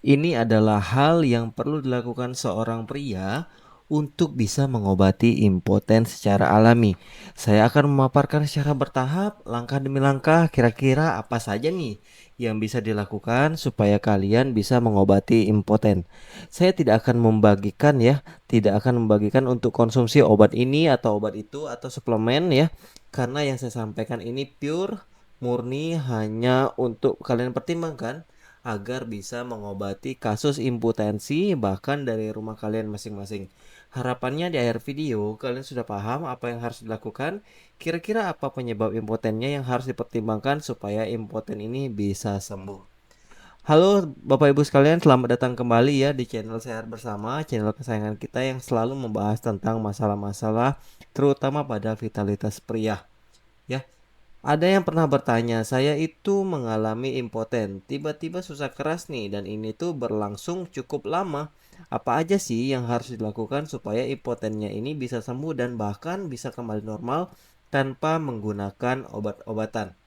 Ini adalah hal yang perlu dilakukan seorang pria untuk bisa mengobati impoten secara alami. Saya akan memaparkan secara bertahap, langkah demi langkah, kira-kira apa saja nih yang bisa dilakukan supaya kalian bisa mengobati impoten. Saya tidak akan membagikan untuk konsumsi obat ini atau obat itu atau suplemen ya, karena yang saya sampaikan ini pure murni hanya untuk kalian pertimbangkan agar bisa mengobati kasus impotensi bahkan dari rumah kalian masing-masing. Harapannya di akhir video kalian sudah paham apa yang harus dilakukan, kira-kira apa penyebab impotennya yang harus dipertimbangkan supaya impoten ini bisa sembuh. Halo Bapak Ibu sekalian, selamat datang kembali ya di channel Sehat Bersama, channel kesayangan kita yang selalu membahas tentang masalah-masalah terutama pada vitalitas pria. Ya, ada yang pernah bertanya, saya itu mengalami impoten, tiba-tiba susah keras nih dan ini tuh berlangsung cukup lama. Apa aja sih yang harus dilakukan supaya impotennya ini bisa sembuh dan bahkan bisa kembali normal tanpa menggunakan obat-obatan?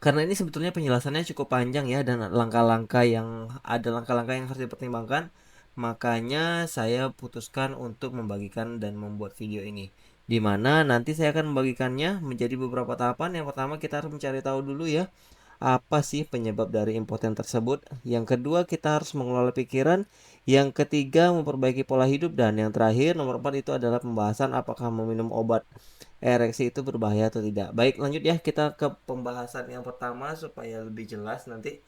Karena ini sebetulnya penjelasannya cukup panjang ya dan langkah-langkah yang harus dipertimbangkan. Makanya saya putuskan untuk membagikan dan membuat video ini. Di mana nanti saya akan membagikannya menjadi beberapa tahapan. Yang pertama kita harus mencari tahu dulu ya apa sih penyebab dari impoten tersebut. Yang kedua kita harus mengelola pikiran. Yang ketiga memperbaiki pola hidup. Dan yang terakhir nomor 4 itu adalah pembahasan apakah meminum obat ereksi itu berbahaya atau tidak. Baik, lanjut ya kita ke pembahasan yang pertama supaya lebih jelas nanti.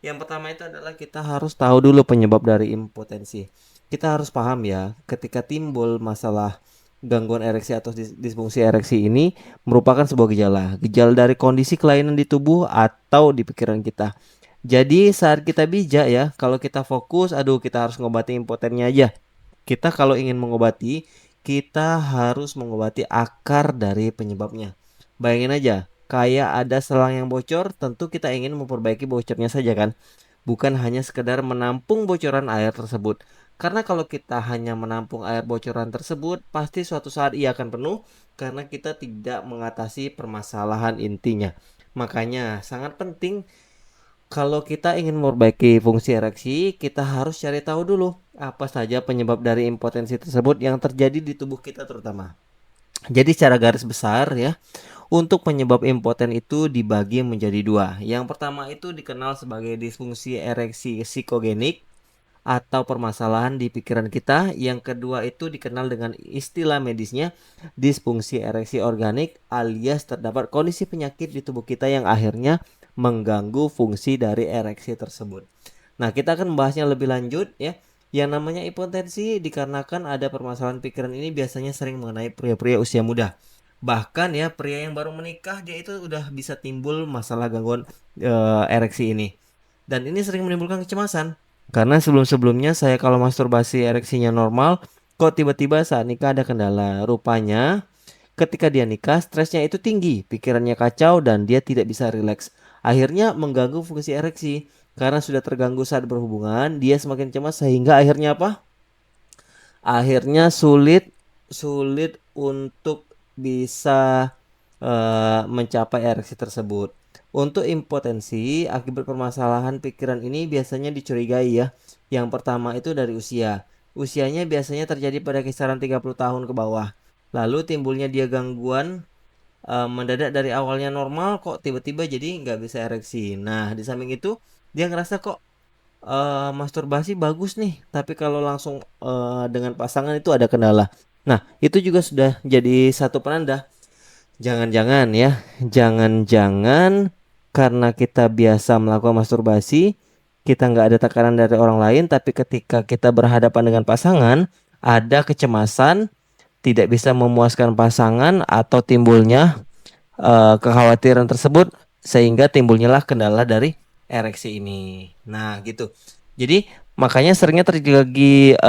Yang pertama itu adalah kita harus tahu dulu penyebab dari impotensi. Kita harus paham ya, ketika timbul masalah gangguan ereksi atau disfungsi ereksi ini merupakan sebuah gejala. Gejala dari kondisi kelainan di tubuh atau di pikiran kita. Jadi saat kita bijak ya, kalau kita fokus, aduh kita harus ngobati impotennya aja. Kita kalau ingin mengobati, kita harus mengobati akar dari penyebabnya. Bayangin aja, kayak ada selang yang bocor, tentu kita ingin memperbaiki bocornya saja kan? Bukan hanya sekedar menampung bocoran air tersebut. Karena kalau kita hanya menampung air bocoran tersebut, pasti suatu saat ia akan penuh karena kita tidak mengatasi permasalahan intinya. Makanya sangat penting kalau kita ingin memperbaiki fungsi ereksi, kita harus cari tahu dulu apa saja penyebab dari impotensi tersebut yang terjadi di tubuh kita terutama. Jadi secara garis besar ya, untuk penyebab impoten itu dibagi menjadi dua. Yang pertama itu dikenal sebagai disfungsi ereksi psikogenik atau permasalahan di pikiran kita. Yang kedua itu dikenal dengan istilah medisnya disfungsi ereksi organik alias terdapat kondisi penyakit di tubuh kita yang akhirnya mengganggu fungsi dari ereksi tersebut. Nah, kita akan membahasnya lebih lanjut ya. Yang namanya impotensi dikarenakan ada permasalahan pikiran ini biasanya sering mengenai pria-pria usia muda. Bahkan ya pria yang baru menikah dia itu udah bisa timbul masalah gangguan ereksi ini. Dan ini sering menimbulkan kecemasan. Karena sebelum-sebelumnya saya kalau masturbasi ereksinya normal, kok tiba-tiba saat nikah ada kendala. Rupanya ketika dia nikah stresnya itu tinggi, pikirannya kacau dan dia tidak bisa rileks. Akhirnya mengganggu fungsi ereksi. Karena sudah terganggu saat berhubungan, dia semakin cemas sehingga akhirnya apa? Akhirnya sulit sulit untuk bisa mencapai ereksi tersebut. Untuk impotensi akibat permasalahan pikiran ini biasanya dicurigai ya. Yang pertama itu dari usia. Usianya biasanya terjadi pada kisaran 30 tahun ke bawah. Lalu timbulnya dia gangguan mendadak dari awalnya normal kok tiba-tiba jadi nggak bisa ereksi. Nah, di samping itu dia ngerasa kok masturbasi bagus nih, tapi kalau langsung dengan pasangan itu ada kendala. Nah, itu juga sudah jadi satu penanda. Jangan-jangan ya, jangan-jangan karena kita biasa melakukan masturbasi, kita nggak ada tekanan dari orang lain, tapi ketika kita berhadapan dengan pasangan, ada kecemasan, tidak bisa memuaskan pasangan atau timbulnya kekhawatiran tersebut sehingga timbulnya lah kendala dari ereksi ini. Nah, gitu. Jadi makanya seringnya terjadi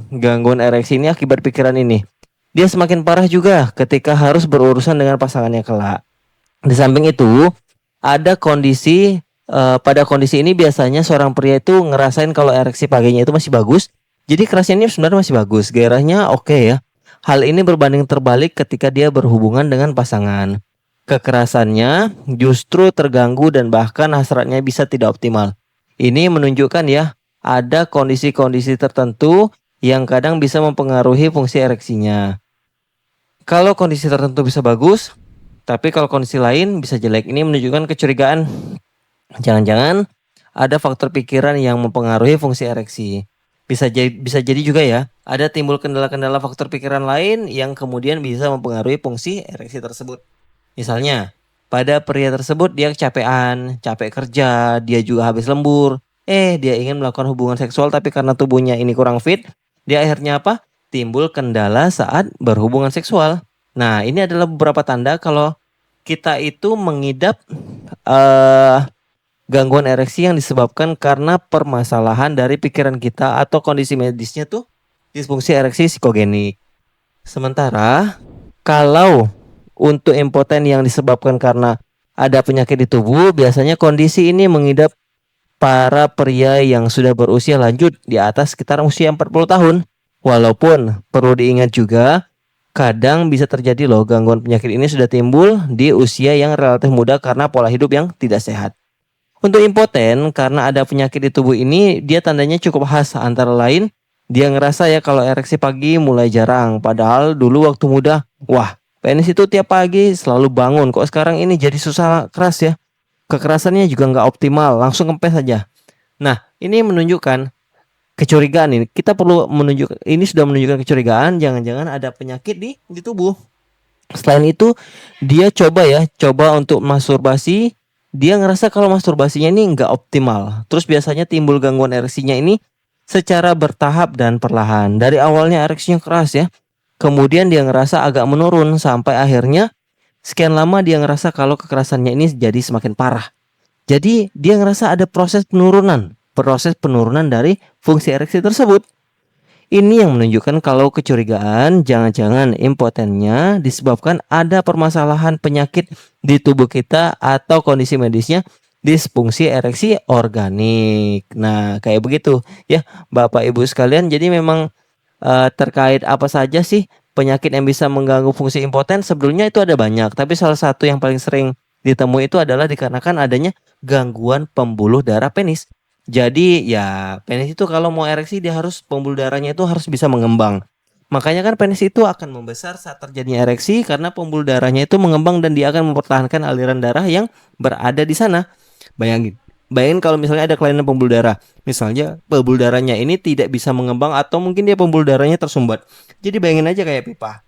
gangguan ereksi ini akibat pikiran ini. Dia semakin parah juga ketika harus berurusan dengan pasangannya kelak. Di samping itu, ada kondisi pada kondisi ini biasanya seorang pria itu ngerasain kalau ereksi paginya itu masih bagus. Jadi kerasnya sebenarnya masih bagus, gairahnya oke ya. Hal ini berbanding terbalik ketika dia berhubungan dengan pasangan. Kekerasannya justru terganggu dan bahkan hasratnya bisa tidak optimal. Ini menunjukkan ya ada kondisi-kondisi tertentu yang kadang bisa mempengaruhi fungsi ereksinya. Kalau kondisi tertentu bisa bagus, tapi kalau kondisi lain bisa jelek. Ini menunjukkan kecurigaan. Jangan-jangan ada faktor pikiran yang mempengaruhi fungsi ereksi. Bisa jadi juga ya, ada timbul kendala-kendala faktor pikiran lain yang kemudian bisa mempengaruhi fungsi ereksi tersebut. Misalnya, pada pria tersebut dia kecapean, capek kerja, dia juga habis lembur. Dia ingin melakukan hubungan seksual tapi karena tubuhnya ini kurang fit, dia akhirnya apa? Timbul kendala saat berhubungan seksual. Nah, ini adalah beberapa tanda kalau kita itu mengidap gangguan ereksi yang disebabkan karena permasalahan dari pikiran kita atau kondisi medisnya tuh disfungsi ereksi psikogenik. Sementara kalau untuk impoten yang disebabkan karena ada penyakit di tubuh, biasanya kondisi ini mengidap para pria yang sudah berusia lanjut di atas sekitar usia 40 tahun. Walaupun perlu diingat juga, kadang bisa terjadi loh gangguan penyakit ini sudah timbul di usia yang relatif muda karena pola hidup yang tidak sehat. Untuk impoten, karena ada penyakit di tubuh ini, dia tandanya cukup khas. Antara lain, dia ngerasa ya kalau ereksi pagi mulai jarang. Padahal dulu waktu muda, wah, penis itu tiap pagi selalu bangun. Kok sekarang ini jadi susah keras ya? Kekerasannya juga nggak optimal, langsung kempes saja. Nah, ini menunjukkan kecurigaan ini. Kita perlu ini sudah menunjukkan kecurigaan, jangan-jangan ada penyakit di tubuh. Selain itu, dia coba untuk masturbasi. Dia ngerasa kalau masturbasinya ini nggak optimal. Terus biasanya timbul gangguan ereksinya ini secara bertahap dan perlahan. Dari awalnya ereksinya keras ya. Kemudian dia ngerasa agak menurun sampai akhirnya sekian lama dia ngerasa kalau kekerasannya ini jadi semakin parah. Jadi dia ngerasa ada proses penurunan dari fungsi ereksi tersebut. Ini yang menunjukkan kalau kecurigaan jangan-jangan impotennya disebabkan ada permasalahan penyakit di tubuh kita atau kondisi medisnya disfungsi ereksi organik. Nah, kayak begitu ya Bapak Ibu sekalian. Jadi memang terkait apa saja sih penyakit yang bisa mengganggu fungsi impoten, sebetulnya itu ada banyak. Tapi salah satu yang paling sering ditemui itu adalah dikarenakan adanya gangguan pembuluh darah penis. Jadi ya penis itu kalau mau ereksi dia harus pembuluh darahnya itu harus bisa mengembang. Makanya kan penis itu akan membesar saat terjadinya ereksi karena pembuluh darahnya itu mengembang dan dia akan mempertahankan aliran darah yang berada di sana. Bayangin kalau misalnya ada kelainan pembuluh darah. Misalnya pembuluh darahnya ini tidak bisa mengembang atau mungkin dia pembuluh darahnya tersumbat. Jadi bayangin aja kayak pipa.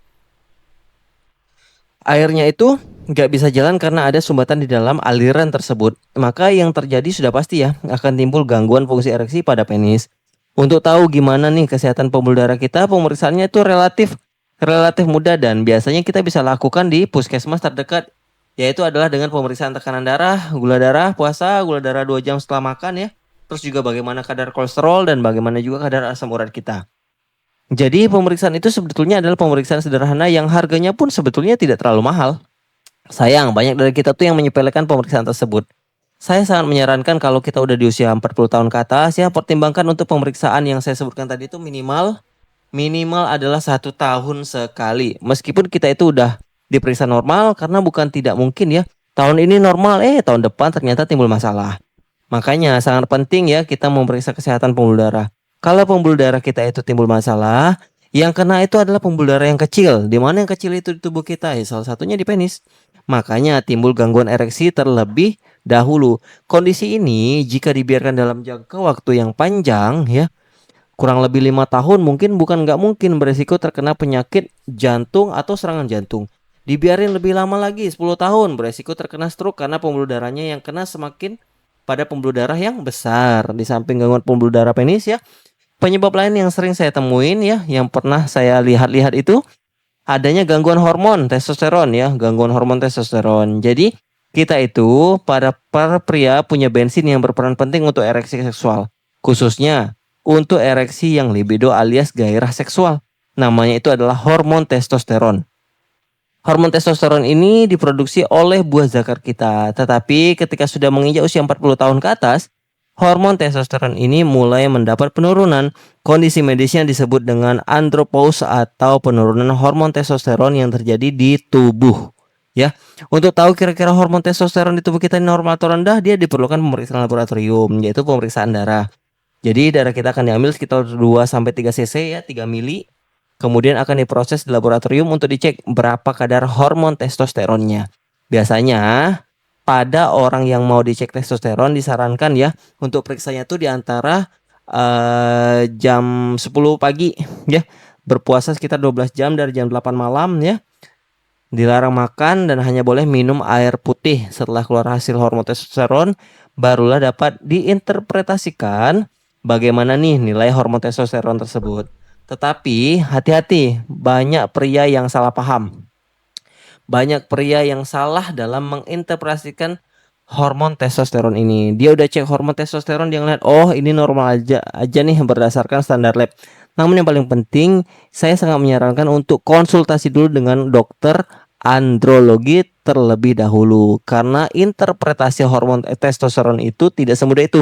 Airnya itu nggak bisa jalan karena ada sumbatan di dalam aliran tersebut. Maka yang terjadi sudah pasti ya akan timbul gangguan fungsi ereksi pada penis. Untuk tahu gimana nih kesehatan pembuluh darah kita, pemeriksaannya itu relatif mudah dan biasanya kita bisa lakukan di puskesmas terdekat. Yaitu adalah dengan pemeriksaan tekanan darah, gula darah, puasa, gula darah 2 jam setelah makan ya. Terus juga bagaimana kadar kolesterol dan bagaimana juga kadar asam urat kita. Jadi pemeriksaan itu sebetulnya adalah pemeriksaan sederhana yang harganya pun sebetulnya tidak terlalu mahal. Sayang, banyak dari kita tuh yang menyepelekan pemeriksaan tersebut. Saya sangat menyarankan kalau kita udah di usia 40 tahun ke atas ya, pertimbangkan untuk pemeriksaan yang saya sebutkan tadi itu minimal adalah 1 tahun sekali. Meskipun kita itu udah diperiksa normal, karena bukan tidak mungkin ya, tahun ini normal, tahun depan ternyata timbul masalah. Makanya sangat penting ya kita memeriksa kesehatan pembuluh darah. Kalau pembuluh darah kita itu timbul masalah, yang kena itu adalah pembuluh darah yang kecil. Di mana yang kecil itu di tubuh kita? Ya, salah satunya di penis. Makanya timbul gangguan ereksi terlebih dahulu. Kondisi ini jika dibiarkan dalam jangka waktu yang panjang ya, kurang lebih 5 tahun mungkin bukan nggak mungkin beresiko terkena penyakit jantung atau serangan jantung. Dibiarin lebih lama lagi 10 tahun beresiko terkena stroke karena pembuluh darahnya yang kena semakin pada pembuluh darah yang besar. Di samping gangguan pembuluh darah penis ya, penyebab lain yang sering saya temuin ya, yang pernah saya lihat-lihat itu adanya gangguan hormon testosteron ya, gangguan hormon testosteron. Jadi kita itu para pria punya bensin yang berperan penting untuk ereksi seksual, khususnya untuk ereksi yang libido alias gairah seksual. Namanya itu adalah hormon testosteron. Hormon testosteron ini diproduksi oleh buah zakar kita, tetapi ketika sudah menginjak usia 40 tahun ke atas, hormon testosteron ini mulai mendapat penurunan. Kondisi medisnya disebut dengan andropause atau penurunan hormon testosteron yang terjadi di tubuh. Ya, untuk tahu kira-kira hormon testosteron di tubuh kita normal atau rendah, dia diperlukan pemeriksaan laboratorium, yaitu pemeriksaan darah. Jadi darah kita akan diambil sekitar 2 sampai 3 cc ya, 3 mili. Kemudian akan diproses di laboratorium untuk dicek berapa kadar hormon testosteronnya. Biasanya pada orang yang mau dicek testosteron disarankan ya untuk periksanya tuh di antara jam 10 pagi ya. Berpuasa sekitar 12 jam dari jam 8 malam ya. Dilarang makan dan hanya boleh minum air putih. Setelah keluar hasil hormon testosteron, barulah dapat diinterpretasikan bagaimana nih nilai hormon testosteron tersebut. Tetapi hati-hati, banyak pria yang salah paham. Banyak pria yang salah dalam menginterpretasikan hormon testosteron ini. Dia udah cek hormon testosteron, dia ngeliat, oh ini normal aja nih berdasarkan standar lab. Namun yang paling penting, saya sangat menyarankan untuk konsultasi dulu dengan dokter andrologi terlebih dahulu. Karena interpretasi hormon testosteron itu tidak semudah itu.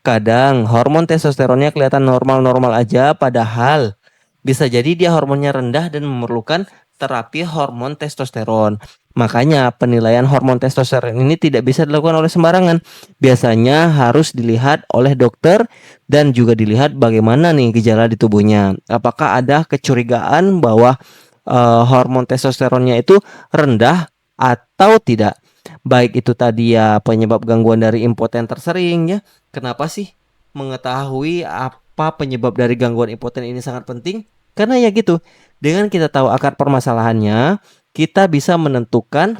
Kadang hormon testosteronnya kelihatan normal-normal aja, padahal bisa jadi dia hormonnya rendah dan memerlukan terapi hormon testosteron. Makanya penilaian hormon testosteron ini tidak bisa dilakukan oleh sembarangan. Biasanya harus dilihat oleh dokter dan juga dilihat bagaimana nih gejala di tubuhnya. Apakah ada kecurigaan bahwa hormon testosteronnya itu rendah atau tidak. Baik itu tadi ya penyebab gangguan dari impoten tersering ya. Kenapa sih mengetahui apa penyebab dari gangguan impoten ini sangat penting? Karena ya gitu, dengan kita tahu akar permasalahannya, kita bisa menentukan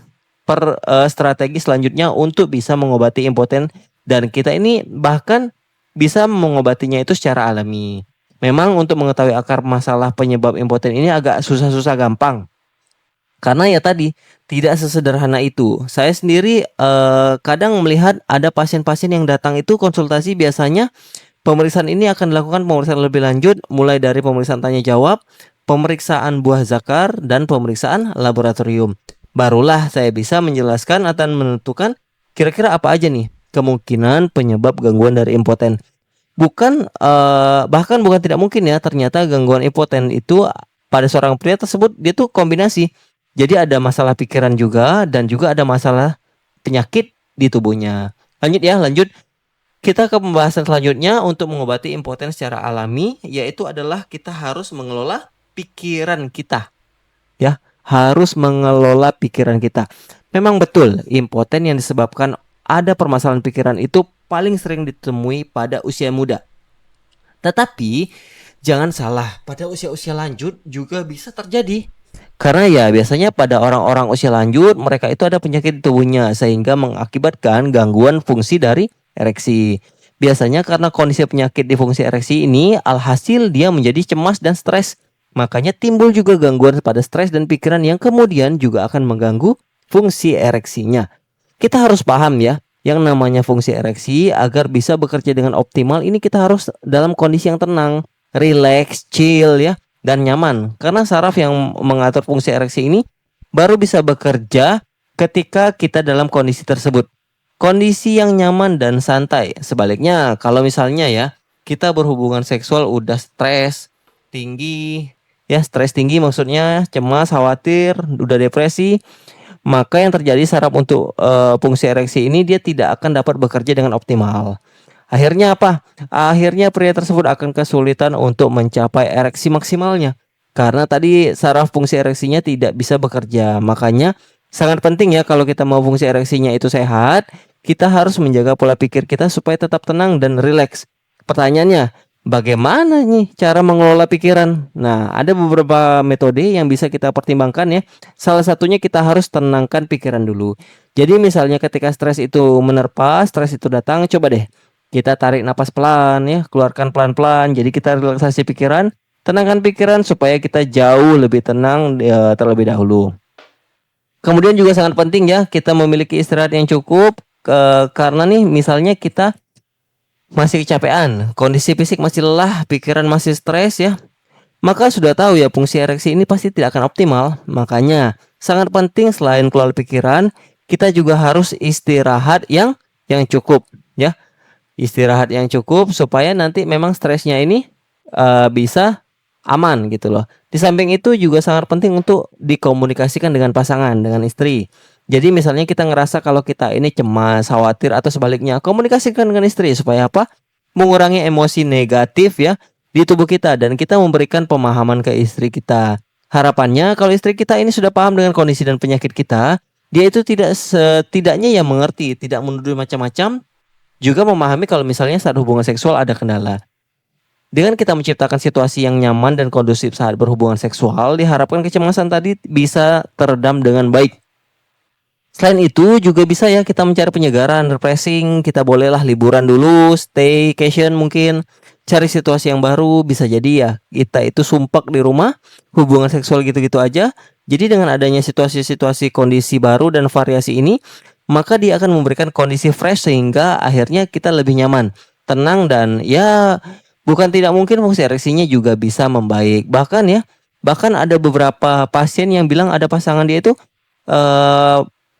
strategi selanjutnya untuk bisa mengobati impoten, dan kita ini bahkan bisa mengobatinya itu secara alami. Memang untuk mengetahui akar masalah penyebab impoten ini agak susah-susah gampang. Karena ya tadi tidak sesederhana itu. Saya sendiri kadang melihat ada pasien-pasien yang datang itu konsultasi, biasanya pemeriksaan ini akan dilakukan pemeriksaan lebih lanjut, mulai dari pemeriksaan tanya jawab, pemeriksaan buah zakar, dan pemeriksaan laboratorium. Barulah saya bisa menjelaskan atau menentukan kira-kira apa aja nih kemungkinan penyebab gangguan dari impoten. Bahkan bukan tidak mungkin ya, ternyata gangguan impoten itu pada seorang pria tersebut dia tuh kombinasi. Jadi ada masalah pikiran juga dan juga ada masalah penyakit di tubuhnya. Lanjut. Kita ke pembahasan selanjutnya untuk mengobati impoten secara alami, yaitu adalah kita harus mengelola pikiran kita. Ya, harus mengelola pikiran kita. Memang betul, impoten yang disebabkan ada permasalahan pikiran itu paling sering ditemui pada usia muda. Tetapi jangan salah, pada usia-usia lanjut juga bisa terjadi. Karena ya biasanya pada orang-orang usia lanjut mereka itu ada penyakit di tubuhnya sehingga mengakibatkan gangguan fungsi dari ereksi. Biasanya karena kondisi penyakit di fungsi ereksi ini, alhasil dia menjadi cemas dan stres. Makanya timbul juga gangguan pada stres dan pikiran yang kemudian juga akan mengganggu fungsi ereksinya. Kita harus paham ya, yang namanya fungsi ereksi agar bisa bekerja dengan optimal ini kita harus dalam kondisi yang tenang, relax, chill ya, dan nyaman. Karena saraf yang mengatur fungsi ereksi ini baru bisa bekerja ketika kita dalam kondisi tersebut. Kondisi yang nyaman dan santai. Sebaliknya, kalau misalnya ya, kita berhubungan seksual udah stres tinggi, ya stres tinggi maksudnya cemas, khawatir, udah depresi, maka yang terjadi saraf untuk fungsi ereksi ini dia tidak akan dapat bekerja dengan optimal. Akhirnya apa? Akhirnya pria tersebut akan kesulitan untuk mencapai ereksi maksimalnya. Karena tadi saraf fungsi ereksinya tidak bisa bekerja. Makanya sangat penting ya kalau kita mau fungsi ereksinya itu sehat, kita harus menjaga pola pikir kita supaya tetap tenang dan rileks. Pertanyaannya, bagaimana nih cara mengelola pikiran? Nah, ada beberapa metode yang bisa kita pertimbangkan ya. Salah satunya kita harus tenangkan pikiran dulu. Jadi misalnya ketika stres itu menerpa, stres itu datang, coba deh kita tarik napas pelan ya, keluarkan pelan-pelan. Jadi kita relaksasi pikiran, tenangkan pikiran supaya kita jauh lebih tenang terlebih dahulu. Kemudian juga sangat penting ya kita memiliki istirahat yang cukup, karena nih misalnya kita masih kecapean, kondisi fisik masih lelah, pikiran masih stres ya, maka sudah tahu ya fungsi ereksi ini pasti tidak akan optimal. Makanya sangat penting selain kelola pikiran, kita juga harus istirahat yang cukup ya. Istirahat yang cukup supaya nanti memang stresnya ini bisa aman gitu loh. Di samping itu juga sangat penting untuk dikomunikasikan dengan pasangan, dengan istri. Jadi misalnya kita ngerasa kalau kita ini cemas, khawatir atau sebaliknya, komunikasikan dengan istri supaya apa? mengurangi emosi negatif ya di tubuh kita, dan kita memberikan pemahaman ke istri kita. Harapannya kalau istri kita ini sudah paham dengan kondisi dan penyakit kita, dia itu tidak setidaknya ya mengerti, tidak menuduh macam-macam, juga memahami kalau misalnya saat hubungan seksual ada kendala. Dengan kita menciptakan situasi yang nyaman dan kondusif saat berhubungan seksual, diharapkan kecemasan tadi bisa teredam dengan baik. Selain itu juga bisa ya kita mencari penyegaran, refreshing. Kita bolehlah liburan dulu, staycation mungkin, cari situasi yang baru. Bisa jadi ya kita itu sumpek di rumah, hubungan seksual gitu-gitu aja. Jadi dengan adanya situasi-situasi kondisi baru dan variasi ini, maka dia akan memberikan kondisi fresh sehingga akhirnya kita lebih nyaman, tenang, dan ya bukan tidak mungkin fungsi ereksinya juga bisa membaik. Bahkan ada beberapa pasien yang bilang ada pasangan dia itu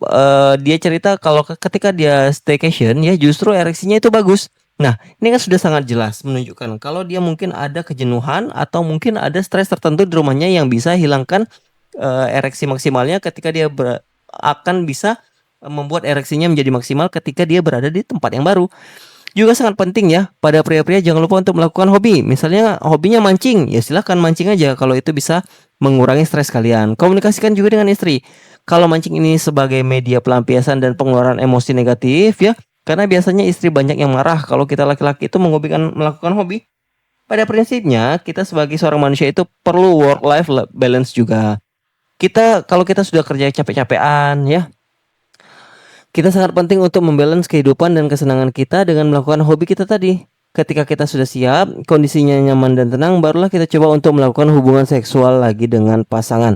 eh dia cerita kalau ketika dia staycation ya justru ereksinya itu bagus. Nah, ini kan sudah sangat jelas menunjukkan kalau dia mungkin ada kejenuhan atau mungkin ada stres tertentu di rumahnya yang bisa hilangkan ereksi maksimalnya ketika dia akan bisa membuat ereksinya menjadi maksimal ketika dia berada di tempat yang baru. Juga sangat penting ya, pada pria-pria jangan lupa untuk melakukan hobi. Misalnya hobinya mancing, ya silahkan mancing aja kalau itu bisa mengurangi stres kalian. Komunikasikan juga dengan istri. Kalau mancing ini sebagai media pelampiasan dan pengeluaran emosi negatif ya, karena biasanya istri banyak yang marah kalau kita laki-laki itu melakukan hobi. Pada prinsipnya, kita sebagai seorang manusia itu perlu work life balance juga. Kalau kita sudah kerja capek-capean ya, kita sangat penting untuk membalance kehidupan dan kesenangan kita dengan melakukan hobi kita tadi. Ketika kita sudah siap, kondisinya nyaman dan tenang, barulah kita coba untuk melakukan hubungan seksual lagi dengan pasangan.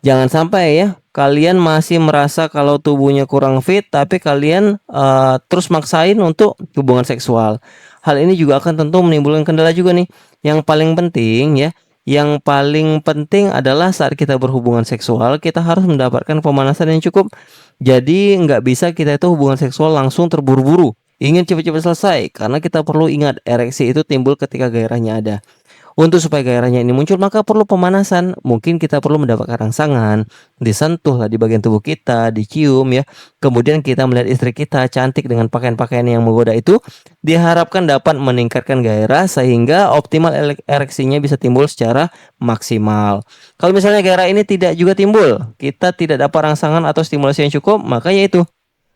Jangan sampai ya, kalian masih merasa kalau tubuhnya kurang fit, tapi kalian terus maksain untuk hubungan seksual. Hal ini juga akan tentu menimbulkan kendala juga nih. Yang paling penting adalah saat kita berhubungan seksual, kita harus mendapatkan pemanasan yang cukup. Jadi nggak bisa kita itu hubungan seksual langsung terburu-buru, ingin cepat-cepat selesai, karena kita perlu ingat ereksi itu timbul ketika gairahnya ada. Untuk supaya gairahnya ini muncul maka perlu pemanasan. Mungkin kita perlu mendapatkan rangsangan, disentuh lah di bagian tubuh kita, dicium ya. Kemudian kita melihat istri kita cantik dengan pakaian-pakaian yang menggoda itu, diharapkan dapat meningkatkan gairah sehingga optimal ereksinya bisa timbul secara maksimal. Kalau misalnya gairah ini tidak juga timbul, kita tidak dapat rangsangan atau stimulasi yang cukup, maka yaitu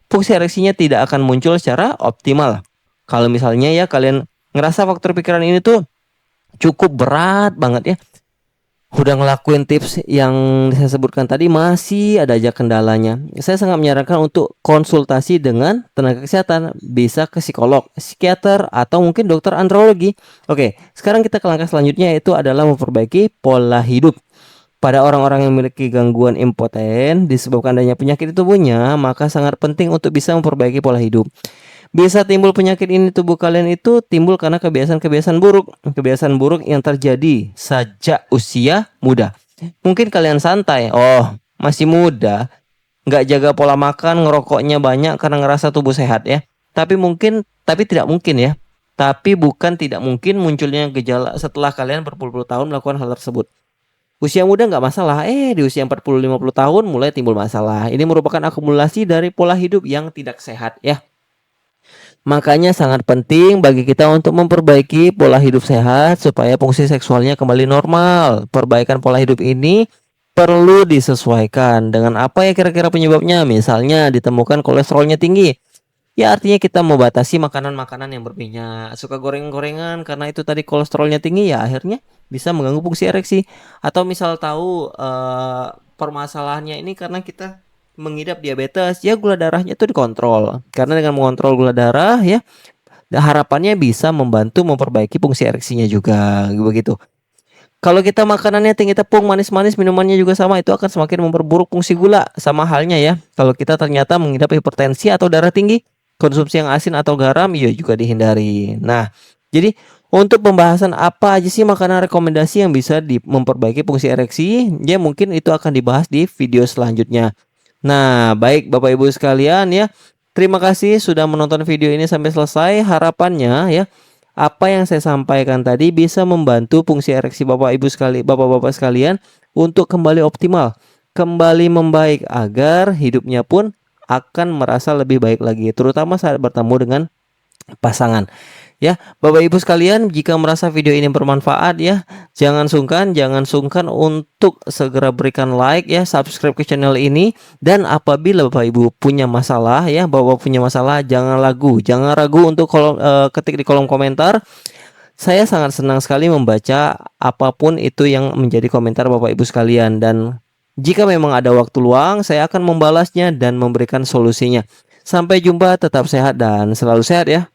fungsi ereksinya tidak akan muncul secara optimal. Kalau misalnya ya kalian ngerasa faktor pikiran ini tuh cukup berat banget ya, udah ngelakuin tips yang saya sebutkan tadi masih ada aja kendalanya, saya sangat menyarankan untuk konsultasi dengan tenaga kesehatan, bisa ke psikolog, psikiater, atau mungkin dokter andrologi. Oke, sekarang kita ke langkah selanjutnya, yaitu adalah memperbaiki pola hidup. Pada orang-orang yang memiliki gangguan impoten disebabkan adanya penyakit di tubuhnya, maka sangat penting untuk bisa memperbaiki pola hidup. Bisa timbul penyakit ini tubuh kalian itu timbul karena kebiasaan-kebiasaan buruk. Kebiasaan buruk yang terjadi sejak usia muda. Mungkin kalian santai, masih muda, nggak jaga pola makan, ngerokoknya banyak karena ngerasa tubuh sehat ya. Tapi tidak mungkin ya. Tapi bukan tidak mungkin munculnya gejala setelah kalian berpuluh-puluh tahun melakukan hal tersebut. Usia muda nggak masalah, di usia 40-50 tahun mulai timbul masalah. Ini merupakan akumulasi dari pola hidup yang tidak sehat ya. Makanya sangat penting bagi kita untuk memperbaiki pola hidup sehat supaya fungsi seksualnya kembali normal. Perbaikan pola hidup ini perlu disesuaikan dengan apa ya kira-kira penyebabnya. Misalnya ditemukan kolesterolnya tinggi, ya artinya kita membatasi makanan-makanan yang berminyak. Suka goreng-gorengan karena itu tadi kolesterolnya tinggi, ya akhirnya bisa mengganggu fungsi ereksi. Atau misal tahu permasalahannya ini karena kita mengidap diabetes, ya gula darahnya itu dikontrol. Karena dengan mengontrol gula darah ya, harapannya bisa membantu memperbaiki fungsi ereksinya juga, begitu. Kalau kita makanannya tinggi tepung, manis-manis, minumannya juga sama, itu akan semakin memperburuk fungsi gula. Sama halnya ya, kalau kita ternyata mengidap hipertensi atau darah tinggi, konsumsi yang asin atau garam ya juga dihindari. Nah, jadi untuk pembahasan apa aja sih makanan rekomendasi yang bisa memperbaiki fungsi ereksi, ya mungkin itu akan dibahas di video selanjutnya. Nah, baik Bapak Ibu sekalian ya, terima kasih sudah menonton video ini sampai selesai. Harapannya ya, apa yang saya sampaikan tadi bisa membantu fungsi ereksi Bapak-Bapak sekalian untuk kembali optimal, kembali membaik, agar hidupnya pun akan merasa lebih baik lagi, terutama saat bertemu dengan pasangan. Ya, Bapak Ibu sekalian, jika merasa video ini bermanfaat ya, jangan sungkan untuk segera berikan like ya, subscribe ke channel ini, dan apabila Bapak Ibu punya masalah ya, Bapak punya masalah, jangan ragu untuk ketik di kolom komentar. Saya sangat senang sekali membaca apapun itu yang menjadi komentar Bapak Ibu sekalian, dan jika memang ada waktu luang, saya akan membalasnya dan memberikan solusinya. Sampai jumpa, tetap sehat dan selalu sehat ya.